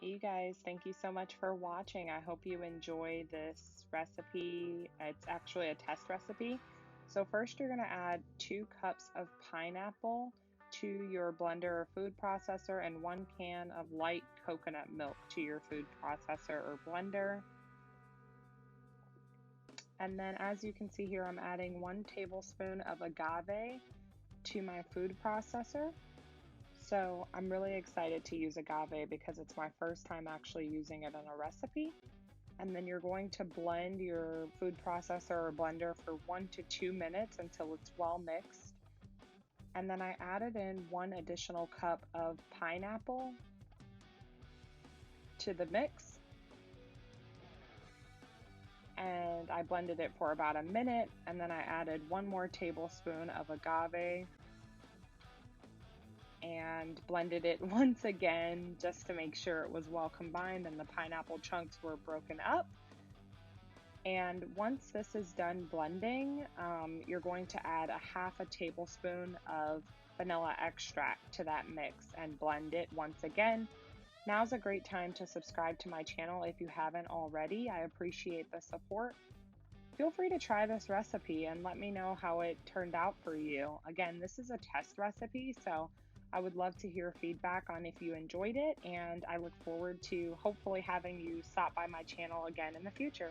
You guys, thank you so much for watching. I hope you enjoy this recipe. It's actually a test recipe. So first you're going to add 2 cups of pineapple to your blender or food processor and 1 can of light coconut milk to your food processor or blender. And then as you can see here, I'm adding 1 tablespoon of agave to my food processor. So I'm really excited to use agave because it's my first time actually using it in a recipe. And then you're going to blend your food processor or blender for 1 to 2 minutes until it's well mixed. And then I added in 1 additional cup of pineapple to the mix. And I blended it for about a minute, and then I added 1 more tablespoon of agave and blended it once again just to make sure it was well combined and the pineapple chunks were broken up. And once this is done blending, you're going to add a half a tablespoon of vanilla extract to that mix and blend it once again. Now's a great time to subscribe to my channel if you haven't already. I appreciate the support. Feel free to try this recipe and let me know how it turned out for you. Again, this is a test recipe, so I would love to hear feedback on if you enjoyed it, and I look forward to hopefully having you stop by my channel again in the future.